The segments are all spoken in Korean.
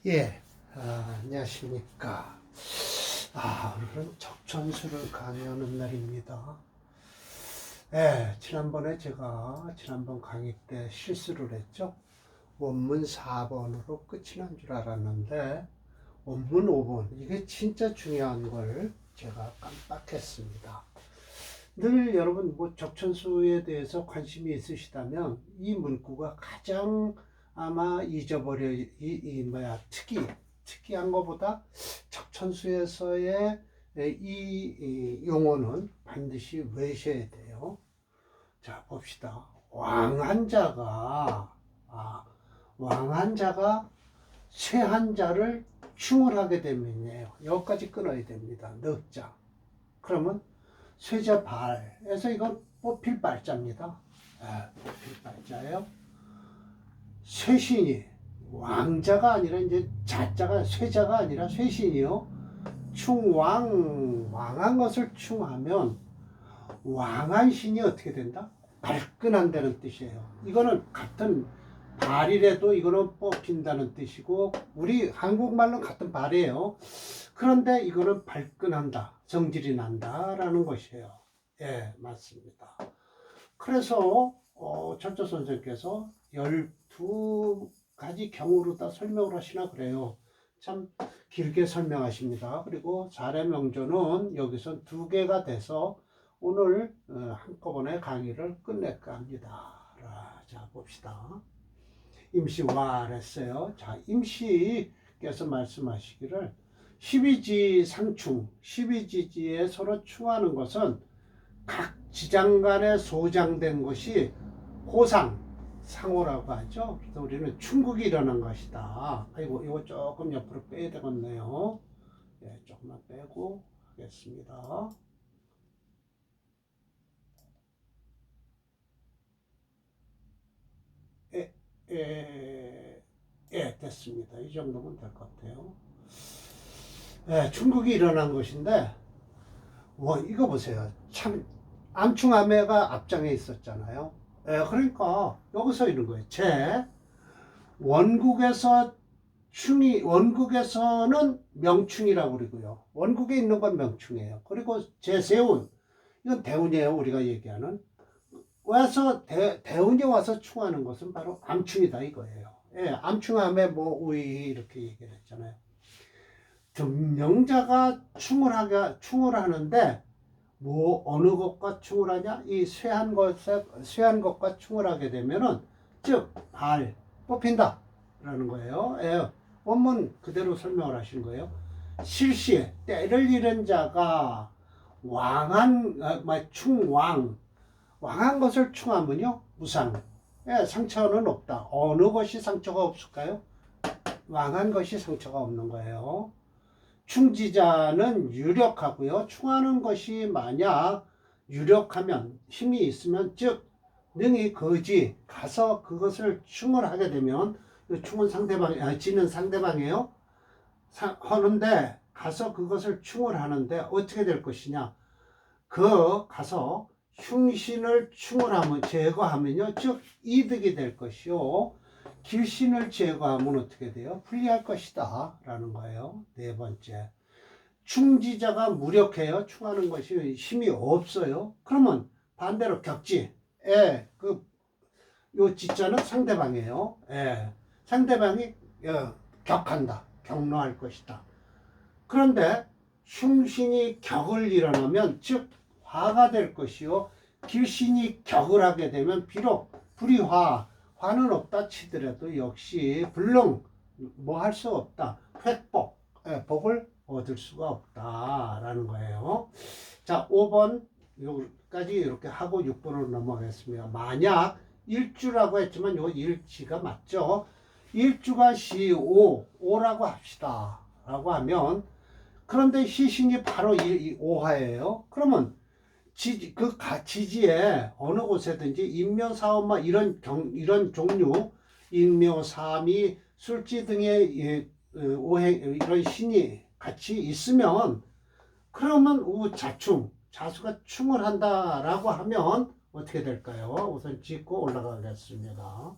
예, 안녕하십니까. 오늘은 적천수를 강의하는 날입니다. 예, 지난번 강의 때 실수를 했죠. 원문 4번으로 끝이 난 줄 알았는데, 원문 5번, 이게 진짜 중요한 걸 제가 깜빡했습니다. 늘 여러분, 적천수에 대해서 관심이 있으시다면, 이 문구가 가장 아마 특이한 것보다 적천수에서의 이 용어는 반드시 외셔야 돼요. 자, 봅시다. 왕한자가 쇠한자를 충을하게 되면요. 여기까지 끊어야 됩니다. 넉자. 그러면 쇠자 발에서 이건 뽑힐 발자입니다. 뽑힐 발자예요. 쇠신이 왕자가 아니라 이제 자자가 쇠자가 아니라 쇠신이요. 왕한 것을 충하면 왕한 신이 어떻게 된다? 발끈한다는 뜻이에요. 이거는 같은 발이라도 이거는 뽑힌다는 뜻이고 우리 한국말로 같은 발이에요. 그런데 이거는 발끈한다, 성질이 난다라는 것이에요. 예, 맞습니다. 그래서 철조 선생께서 12가지 경우로 다 설명을 하시나 그래요. 참 길게 설명하십니다. 그리고 사례명조는 여기서 2개가 돼서 오늘 한꺼번에 강의를 끝낼까 합니다. 자, 봅시다. 임시와 그랬어요. 자, 임시께서 말씀하시기를 12지에 서로 충하는 것은 각 지장 간에 소장된 것이 상호라고 하죠. 그래서 우리는 충국이 일어난 것이다. 아이고, 이거 조금 옆으로 빼야 되겠네요. 예, 조금만 빼고 하겠습니다. 됐습니다. 이 정도면 될 것 같아요. 충국이 일어난 것인데, 이거 보세요. 참, 암충암해가 앞장에 있었잖아요. 그러니까, 여기서 이런 거예요. 원국에서는 명충이라고 그러고요. 원국에 있는 건 명충이에요. 그리고 제세운, 이건 대운이에요. 우리가 얘기하는. 대운이 와서 충하는 것은 바로 암충이다 이거예요. 암충암에 우위 이렇게 얘기를 했잖아요. 등령자가 충을 하는데 어느 것과 충을 하냐? 이 쇠한 것과 충을 하게 되면은 즉 뽑힌다 라는 거예요. 원문 그대로 설명을 하신 거예요. 실시에 때를 잃은 자가 왕한 것을 충하면요 무상. 상처는 없다. 어느 것이 상처가 없을까요? 왕한 것이 상처가 없는 거예요. 충지자는 유력하고요. 충하는 것이 만약 유력하면 힘이 있으면 즉 능히 가서 그것을 충을 하게 되면 충은 지는 상대방이에요. 하는데 가서 그것을 충을 하는데 어떻게 될 것이냐? 가서 흉신을 제거하면요, 즉 이득이 될 것이요. 길신을 제거하면 어떻게 돼요? 불리할 것이다 라는 거예요. 4번째, 충지자가 무력해요. 충하는 것이 힘이 없어요. 그러면 반대로 격지, 요 지자는 상대방이에요. 상대방이 격노할 것이다. 그런데 흉신이 격을 일어나면 즉 화가 될 것이요. 길신이 격을 하게 되면 비록 화는 없다 치더라도 역시 불능 할 수 없다. 복을 얻을 수가 없다라는 거예요. 자, 5번 여기까지 이렇게 하고 6번으로 넘어가겠습니다. 만약 일주라고 했지만 요 일지가 맞죠? 일주가 오라고 합시다. 라고 하면 그런데 시신이 바로 오화예요. 그러면 지지에 어느 곳에든지 인묘사업마 이런 종류 인묘사미 술지 등의 이런 신이 같이 있으면 그러면 자수가 충을 한다라고 하면 어떻게 될까요? 우선 짚고 올라가겠습니다.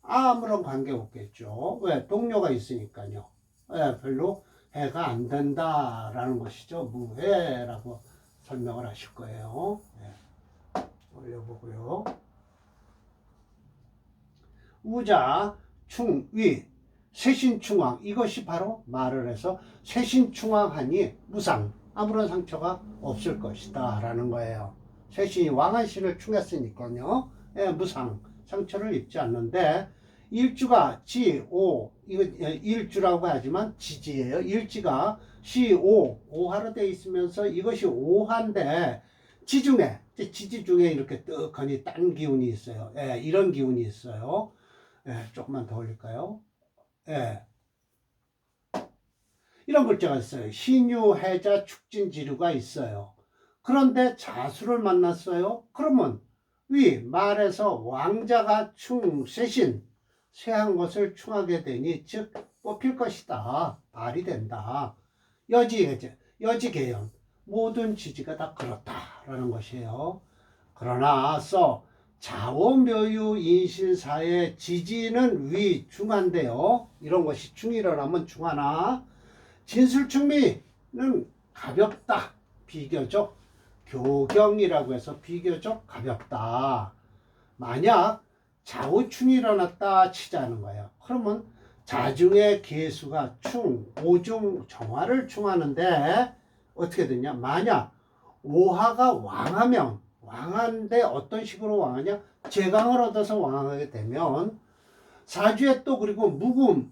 아무런 관계 없겠죠. 왜? 동료가 있으니까요. 예, 별로 해가 안 된다라는 것이죠. 무해라고 설명을 하실 거예요. 예, 올려보고요. 우자, 충, 위, 쇄신충왕, 이것이 바로 말을 해서 쇄신충왕하니 무상, 아무런 상처가 없을 것이다 라는 거예요. 쇄신이 왕한신을 충했으니까요. 예, 무상, 상처를 입지 않는데, 일주가 지, 오, 이거 일주라고 하지만 지지예요. 일지가 시, 오, 오하로 되어 있으면서 이것이 오한데, 지중에, 지지 중에 이렇게 뜨거니 딴 기운이 있어요. 예, 이런 기운이 있어요. 예, 조금만 더 올릴까요? 예. 이런 글자가 있어요. 신유, 해자, 축진, 지류가 있어요. 그런데 자수를 만났어요. 그러면 위, 말에서 왕자가 충, 쇄신, 쇄한 것을 충하게 되니 즉 뽑힐 것이다. 발이 된다. 여지해제, 여지개연, 모든 지지가 다 그렇다라는 것이에요. 그러나 자원묘유 인신사의 지지는 위, 중한데요. 이런 것이 충이 일어나면 중하나 진술충미는 가볍다. 비교적 교경이라고 해서 비교적 가볍다. 만약 좌우충이 일어났다 치자는 거예요. 그러면 자중의 개수가 충, 오중, 정화를 충하는데 어떻게 되냐? 만약 오화가 왕하면 왕한데 어떤 식으로 왕하냐? 재강을 얻어서 왕하게 되면 사주에 또 그리고 묵음,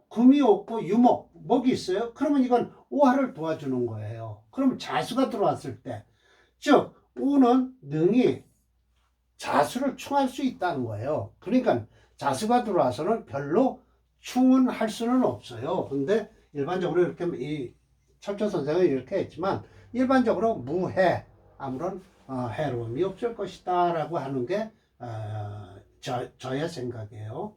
금이 없고 유목, 목이 있어요. 그러면 이건 오화를 도와주는 거예요. 그럼 자수가 들어왔을 때, 즉 우는 능이 자수를 충할 수 있다는 거예요. 그러니까 자수가 들어와서는 별로 충은 할 수는 없어요. 근데 일반적으로 이렇게 이 첨초 선생은 이렇게 했지만 일반적으로 무해, 아무런 해로움이 없을 것이다 라고 하는 게 저의 생각이에요.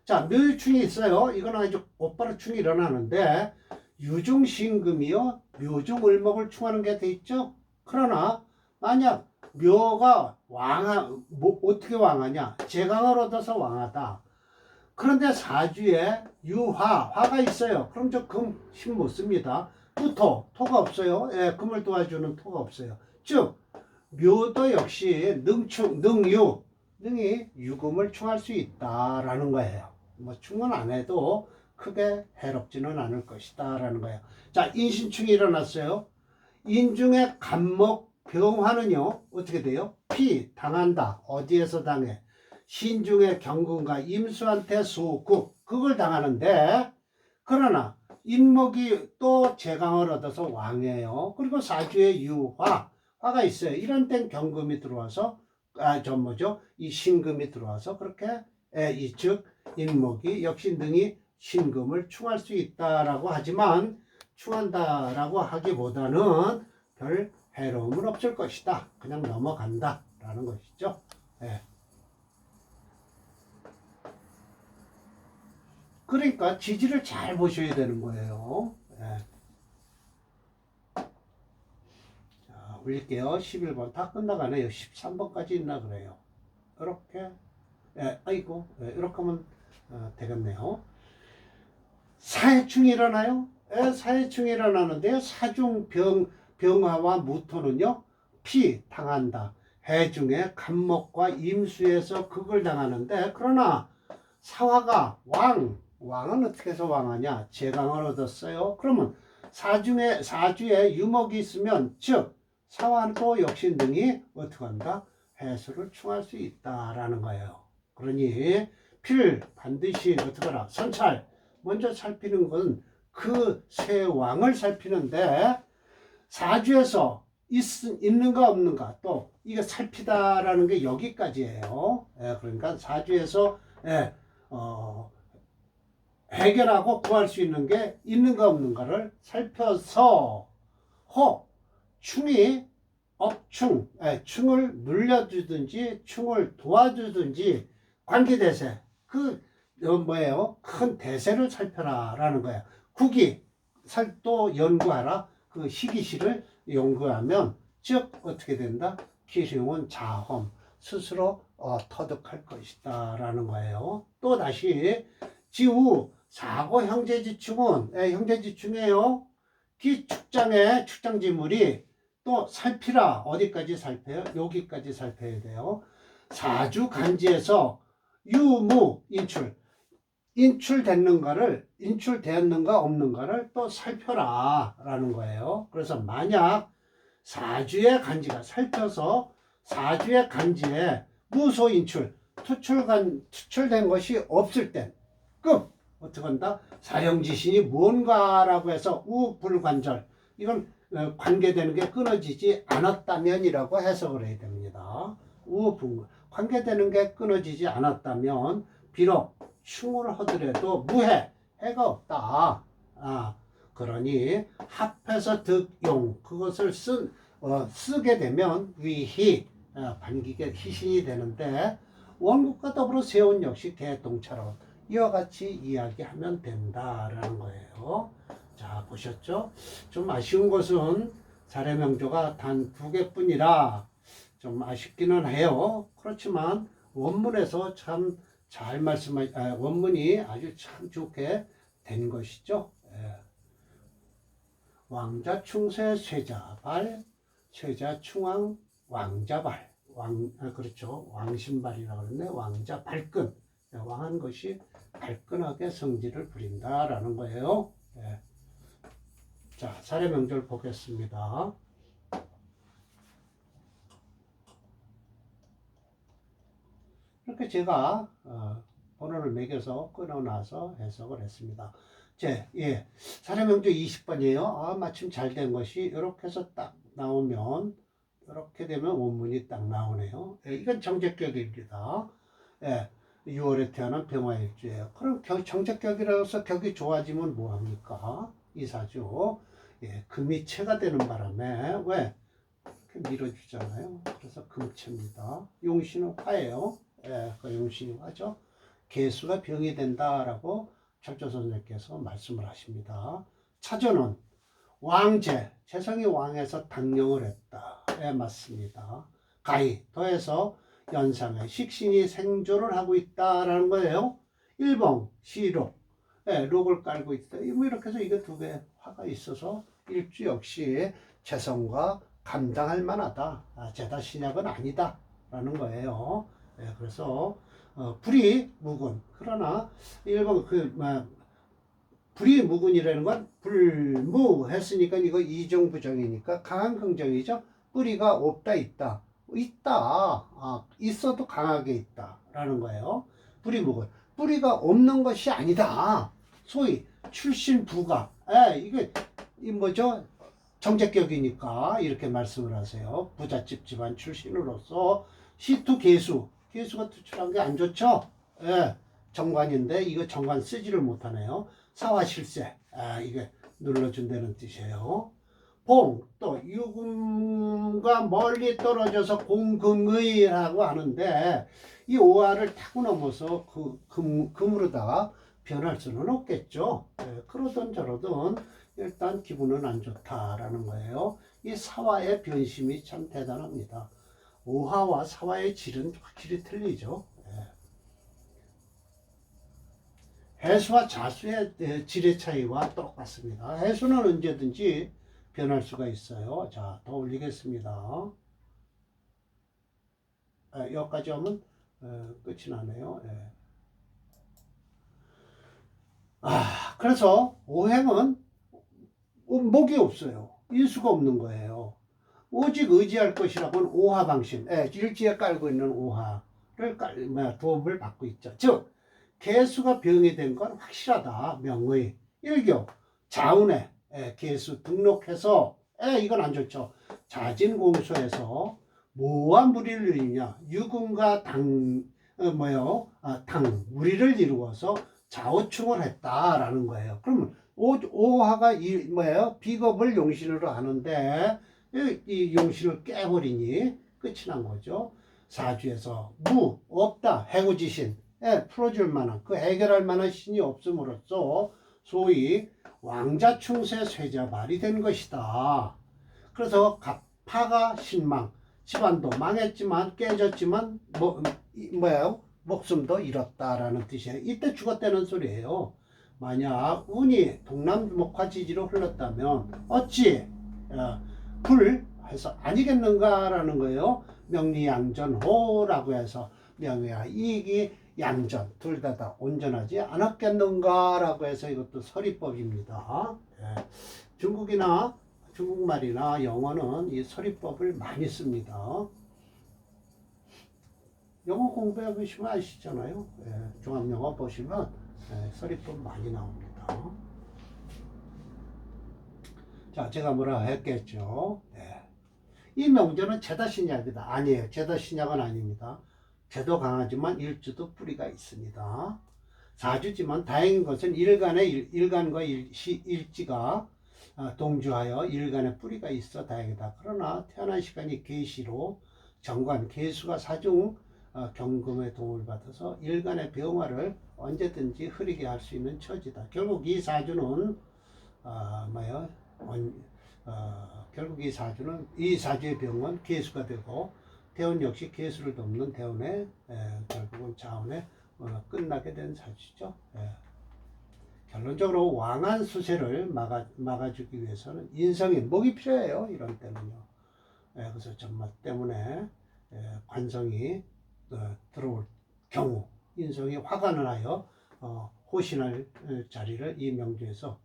자, 묘유충이 있어요. 이건 아주 곧바로 충이 일어나는데 유중신금이요 묘중을목을 충하는 게 돼 있죠. 그러나 만약 묘가 뭐 어떻게 왕하냐? 재강을 얻어서 왕하다. 그런데 사주에 화가 있어요. 그럼 저 금, 신 못 씁니다. 토가 없어요. 예, 금을 도와주는 토가 없어요. 즉 묘도 역시 능이 유금을 충할 수 있다라는 거예요. 뭐 충은 안 해도 크게 해롭지는 않을 것이다 라는 거예요. 자, 인신충이 일어났어요. 인중의 간목 병화는요 어떻게 돼요? 피 당한다. 어디에서 당해? 신중의 경금과 임수한테 소국, 그걸 당하는데, 그러나 인목이 또 재강을 얻어서 왕이에요. 그리고 사주에 화가 있어요. 이런 땐 경금이 들어와서 이 신금이 들어와서 그렇게 이즉 인목이 역시 능히 신금을 충할 수 있다라고 하지만 충한다라고 하기보다는 별 해로움은 없을 것이다. 그냥 넘어간다 라는 것이죠. 예. 그러니까 지지를 잘 보셔야 되는 거예요. 예. 자, 올릴게요. 11번 다 끝나가네요. 13번까지 있나 그래요. 이렇게 아이고 이렇게 하면 되겠네요. 사해충이 일어나요? 사해충이 일어나는데요. 사중 병화와 무토는요. 피 당한다. 해중에 간목과 임수에서 극을 당하는데 그러나 사화가 왕은 어떻게 해서 왕하냐? 재강을 얻었어요. 그러면 사주에 유목이 있으면 즉 사화도 역시 능히 어떻게 한다? 해수를 충할 수 있다라는 거예요. 그러니 필 반드시 어떻게 하라? 선찰. 먼저 살피는 건 그 세 왕을 살피는데 사주에서 있는가 없는가 또 이게 살피다라는 게 여기까지예요. 그러니까 사주에서 해결하고 구할 수 있는 게 있는가 없는가를 살펴서 충이 업충, 충을 물려주든지 충을 도와주든지 관계대세 뭐예요? 큰 대세를 살펴라 라는 거야. 국이 또 연구하라. 그 희기시를 연구하면 즉 어떻게 된다? 기승은 자험 스스로 터득할 것이다 라는 거예요. 또 다시 지우 사고 형제지충은 형제지충이에요. 기축장의 축장지물이 또 살피라. 어디까지 살펴요? 여기까지 살펴야 돼요. 사주 간지에서 유무 인출됐는가 없는가를 또 살펴라 라는 거예요. 그래서 만약 사주의 간지가 살펴서 사주의 간지에 무소인출 투출된 것이 없을 땐 급 어떻게 한다? 사형지신이 뭔가라고 해서 우불관절 이건 관계되는 게 끊어지지 않았다면이라고 해석을 해야 됩니다. 관계되는 게 끊어지지 않았다면 비록 충을 하더라도 해가 없다. 그러니 합해서 득용 그것을 쓰게 되면 위희 반기게 희신이 되는데 원국과 더불어 세운 역시 개똥처럼 이와 같이 이야기하면 된다라는 거예요. 자, 보셨죠? 좀 아쉬운 것은 사례명조가 단 2개뿐이라 좀 아쉽기는 해요. 그렇지만 원문에서 참 잘 원문이 아주 참 좋게 된 것이죠. 왕자충세 쇠자발, 쇠자충왕 왕자발, 그렇죠. 왕신발이라고 그러네. 왕자 발끈, 왕한 것이 발끈하게 성질을 부린다라는 거예요. 자, 사례명절 보겠습니다. 이렇게 제가 번호를 매겨서 끊어놔서 해석을 했습니다. 사례명절 20번이에요. 마침 잘 된 것이 이렇게 해서 딱 나오면 이렇게 되면 원문이 딱 나오네요. 이건 정제격입니다. 6월에 태어난 병화일주예요. 그럼 정제격이라서 격이 좋아지면 뭐합니까? 이사주. 금이 체가 되는 바람에 왜? 이렇게 밀어주잖아요. 그래서 금체입니다. 용신은 화예요. 그 용신이 화죠. 개수가 병이 된다라고 철조 선생님께서 말씀을 하십니다. 차전은 왕제, 재성이 왕에서 당령을 했다. 맞습니다. 가히 더해서 연상에 식신이 생조를 하고 있다라는 거예요. 일봉, 시록, 록을 깔고 있다. 뭐 이렇게 해서 이게 2개 화가 있어서 일주 역시 재성과 감당할 만하다. 제다 신약은 아니다. 라는 거예요. 그래서 불이 묵은 그러나 일본 불이 묵은이라는 건 불무 했으니까 이거 이정부정이니까 강한 긍정이죠. 뿌리가 없다 있다 있어도 강하게 있다라는 거예요. 불이 묵은 뿌리가 없는 것이 아니다. 소위 출신 부가 이게 뭐죠? 정제격이니까 이렇게 말씀을 하세요. 부잣집 집안 출신으로서 시투 개수가 투출한 게 안 좋죠. 정관인데 이거 정관 쓰지를 못하네요. 사화실세 이게 눌러준다는 뜻이에요. 봉 또 유금과 멀리 떨어져서 공금의라고 하는데 이 오화를 타고 넘어서 금으로다가 변할 수는 없겠죠. 그러든 저러든 일단 기분은 안 좋다라는 거예요. 이 사화의 변심이 참 대단합니다. 오화와 사화의 질은 확실히 틀리죠. 해수와 자수의 질의 차이와 똑같습니다. 해수는 언제든지 변할 수가 있어요. 자, 더 올리겠습니다. 여기까지 하면 끝이 나네요. 그래서 오행은 목이 없어요. 일수가 없는 거예요. 오직 의지할 것이라고는 오화방신, 일지에 깔고 있는 오화를 도움을 받고 있죠. 즉 개수가 병이 된 건 확실하다. 명의 일교 자운에 개수 등록해서 이건 안 좋죠. 자진공소에서 뭐와 무리를 이루냐 유금과 당 무리를 이루어서 좌우충을 했다라는 거예요. 그러면 오화가 비겁을 용신으로 하는데 이 용신을 깨버리니 끝이 난 거죠. 사주에서 없다 해구지신 풀어줄 만한 해결할 만한 신이 없음으로써 소위 왕자충세 쇠자발이 된 것이다. 그래서 파가 신망 집안도 망했지만 깨졌지만 목숨도 잃었다라는 뜻이에요. 이때 죽었다는 소리예요. 만약 운이 동남목화 지지로 흘렀다면 어찌 불 해서 아니겠는가라는 거예요. 명리양전호라고 해서 명예와 이익이 양전 둘 다 온전하지 않았겠는가라고 해서 이것도 서리법입니다. 예. 중국말이나 영어는 이 서리법을 많이 씁니다. 영어 공부해 보시면 아시잖아요. 예. 종합영어 보시면 서리법 많이 나옵니다. 자, 제가 뭐라 했겠죠. 예. 이 명제는 제다 신약이다. 아니에요. 제다 신약은 아닙니다. 제도 강하지만 일주도 뿌리가 있습니다. 사주지만 다행인 것은 일간과 일지가 동주하여 일간의 뿌리가 있어 다행이다. 그러나 태어난 시간이 계시로 정관, 계수가 사중 경금의 도움을 받아서 일간의 병화를 언제든지 흐리게 할 수 있는 처지다. 결국 이 사주는 결국 이 사주의 병은 계수가 되고 대운 역시 계수를 돕는 대운의 결국은 자운에 끝나게 된 사주죠. 예. 결론적으로 왕한 수세를 막아주기 위해서는 인성인 목이 필요해요. 이런 때는요. 예, 그래서 전마 때문에 관성이 들어올 경우 인성이 화관을 하여 호신할 자리를 이 명주에서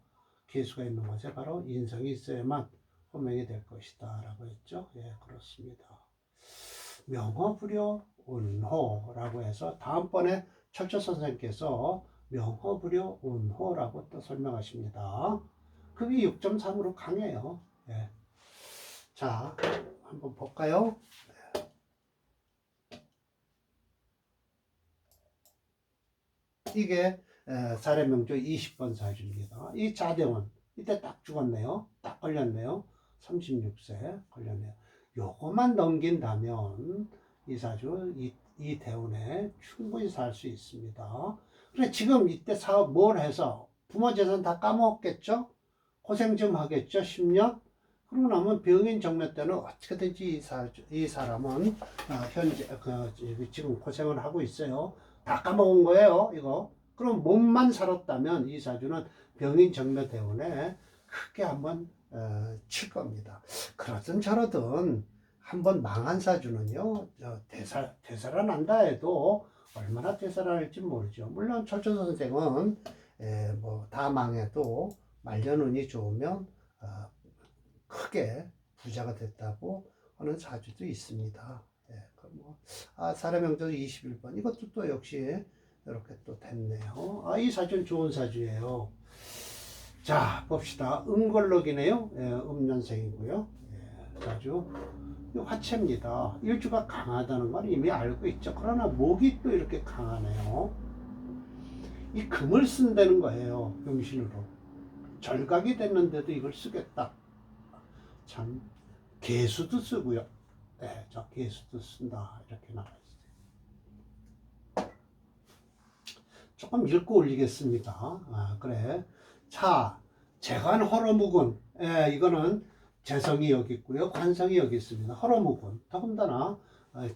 계수가 있는 곳에 바로 인성이 있어야만 호명이 될 것이다 라고 했죠. 예, 그렇습니다. 명허불여 운호라고 해서 다음번에 철저 선생님께서 명허불여 운호라고 또 설명하십니다. 그게 6.3으로 강해요. 예. 자, 한번 볼까요? 이게 사례명조 20번 사주입니다. 이 자대원 이때 딱 죽었네요. 딱 걸렸네요. 36세 걸렸네요. 요거만 넘긴다면 이 사주 이 대운에 충분히 살 수 있습니다. 그래 지금 이때 사업 뭘 해서 부모 재산 다 까먹었겠죠? 고생 좀 하겠죠? 10년? 그러고 나면 병인 정묘 때는 어떻게든지 이 사람은 현재 지금 고생을 하고 있어요. 다 까먹은 거예요, 이거. 그럼 몸만 살았다면 이 사주는 병인 정묘 대운에 크게 한번 칠 겁니다. 그러든 저러든 한번 망한 사주는요, 되살아난다 해도 얼마나 되살아날지 모르죠. 물론 철저 선생은 뭐 다 망해도 말년운이 좋으면 크게 부자가 됐다고 하는 사주도 있습니다. 사례명조 21번 이것도 또 역시 이렇게 또 됐네요. 이 사주는 좋은 사주예요. 자 봅시다. 음걸럭이네요. 음년생이고요. 사주 화채입니다. 일주가 강하다는 건 이미 알고 있죠. 그러나 목이 또 이렇게 강하네요. 이 금을 쓴다는 거예요. 병신으로. 절각이 됐는데도 이걸 쓰겠다. 참 개수도 쓰고요. 네, 저 개수도 쓴다. 이렇게 나와 있어요. 조금 읽고 올리겠습니다. 그래. 자, 재관 허러묵은 이거는 재성이 여기 있고요. 관성이 여기 있습니다. 허러묵은 더군다나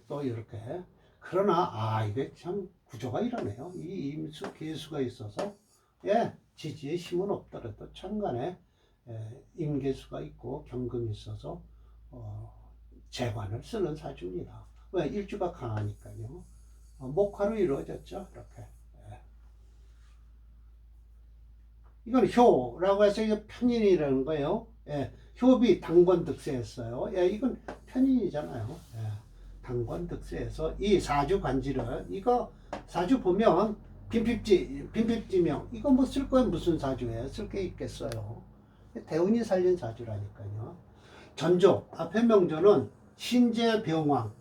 또 이렇게 그러나 이게 참 구조가 이러네요. 이 임수 개수가 있어서 지지의 힘은 없더라도 천간에 임계수가 있고 경금이 있어서 재관을 쓰는 사주입니다. 왜? 일주가 강하니까요. 목화로 이루어졌죠. 이렇게. 이건 효라고 해서 이거 편인이라는 거예요. 효비 당권득세했어요. 이건 편인이잖아요. 당권득세해서 이 사주 관지를 이거 사주 보면 빈핍지명 이거 뭐 쓸 거야 무슨 사주에 쓸 게 있겠어요. 대운이 살린 사주라니까요. 전조 앞에 명조는 신재 병왕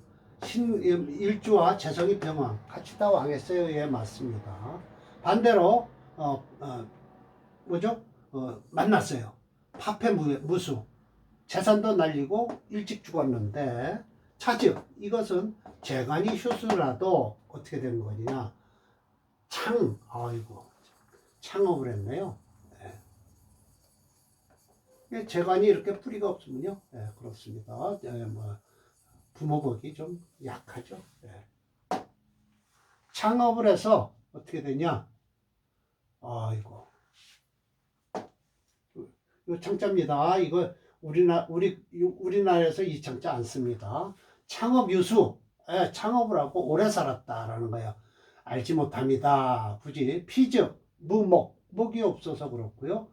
일주와 재성이 병왕 같이 다 왕했어요. 예 맞습니다. 반대로 뭐죠? 만났어요. 파패 무수 재산도 날리고 일찍 죽었는데 차즉 이것은 재관이 효수라도 어떻게 되는 거냐 창업을 했네요. 재관이 이렇게 뿌리가 없으면요 그렇습니다. 뭐 부모복이 좀 약하죠. 창업을 해서 어떻게 되냐 요 창자입니다. 이거 우리나라에서 이 창자 안 씁니다. 창업 유수, 예, 창업을 하고 오래 살았다라는 거예요. 알지 못합니다. 굳이 피즉, 무목, 목이 없어서 그렇고요.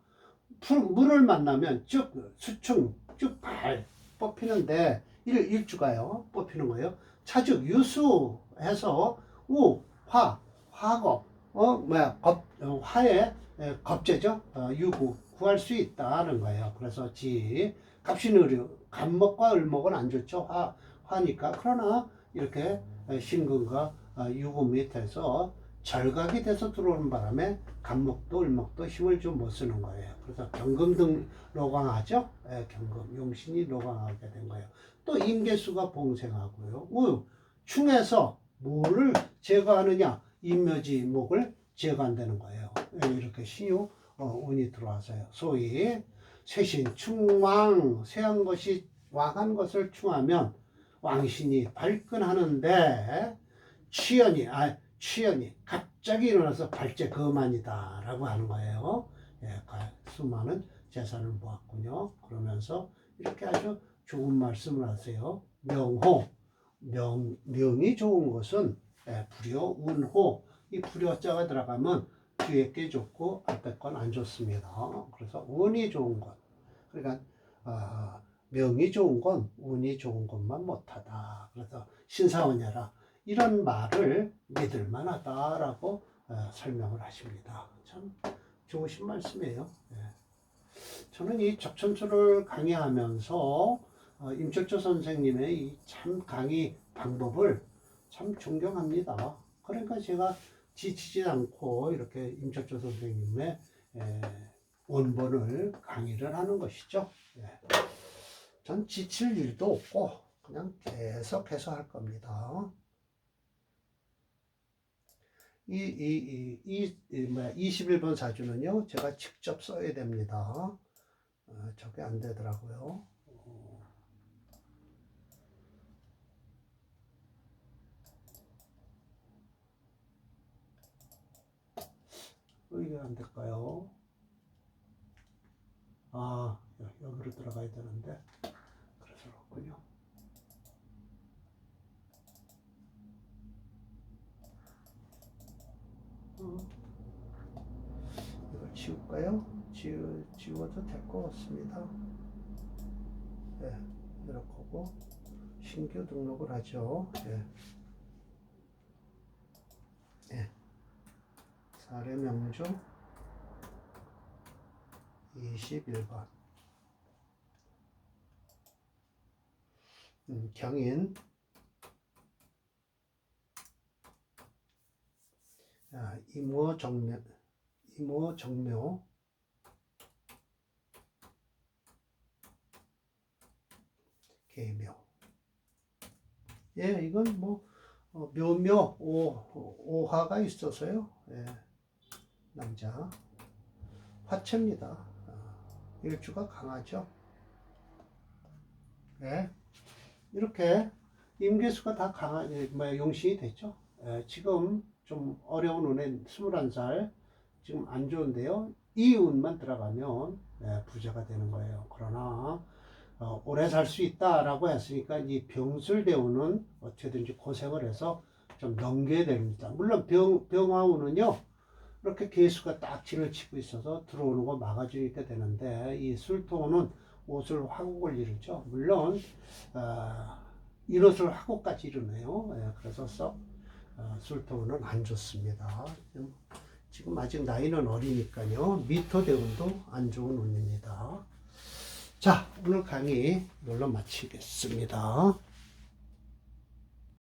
물을 만나면 쭉 수충, 쭉 발 뽑히는데 일주가요. 뽑히는 거예요. 차즉 유수해서 화겁, 화의 겁제죠. 유구 구할 수 있다는 거예요. 그래서 갑신의류, 간목과 을목은 안 좋죠. 화니까. 그러나 이렇게 신금과 유구 밑에서 절각이 돼서 들어오는 바람에 간목도 을목도 힘을 좀 못 쓰는 거예요. 그래서 경금 등 노강하죠. 경금, 용신이 노강하게 된 거예요. 또 임계수가 봉생하고요. 충에서 뭐를 제거하느냐? 임묘지 목을 제거한다는 거예요. 이렇게 신유 운이 들어와서요. 소위 쇠신 충왕, 쇠한 것이 왕한 것을 충하면 왕신이 발끈하는데 취연이 갑자기 일어나서 발제 거만이다 라고 하는 거예요. 수많은 재산을 모았군요. 그러면서 이렇게 아주 좋은 말씀을 하세요. 명이 좋은 것은 불효, 운호, 이 불효자가 들어가면 뒤에 게 좋고 앞에 건 안 좋습니다. 그래서 운이 좋은 것, 그러니까 명이 좋은 건 운이 좋은 것만 못하다. 그래서 신사원여라 이런 말을 믿을 만하다라고 설명을 하십니다. 참 좋으신 말씀이에요. 저는 이 적천수를 강의하면서 임철조 선생님의 이 참 강의 방법을 참 존경합니다. 그러니까 제가 지치지 않고 이렇게 임철조 선생님의 원본을 강의를 하는 것이죠. 전 지칠 일도 없고 그냥 계속해서 할 겁니다. 21번 사주는요, 제가 직접 써야 됩니다. 저게 안 되더라고요. 이게 안 될까요? 여기로 들어가야 되는데, 그래서 그렇군요. 이걸 지울까요? 지워도 될 것 같습니다. 이렇게 하고 신규 등록을 하죠. 사례명조 21번 경인 이모정묘 계묘. 이건 뭐 묘묘 오화가 있어서요. 남자 화채입니다. 일주가 강하죠. 이렇게 임계수가 다 용신이 됐죠. 지금 좀 어려운 운에 21살 지금 안 좋은데요. 이 운만 들어가면 부자가 되는 거예요. 그러나 오래 살 수 있다라고 했으니까 이 병술대운은 어떻게든지 고생을 해서 좀 넘겨야 됩니다. 물론 병화운은요, 이렇게 개수가 딱 진을 치고 있어서 들어오는 거 막아주니까 되는데, 이 술토운은 옷을 화국을 이루죠. 물론 이것을 화국까지 이루네요. 그래서 술토운은 안 좋습니다. 지금 아직 나이는 어리니까요. 미토대운도 안 좋은 운입니다. 자, 오늘 강의 이걸로 마치겠습니다.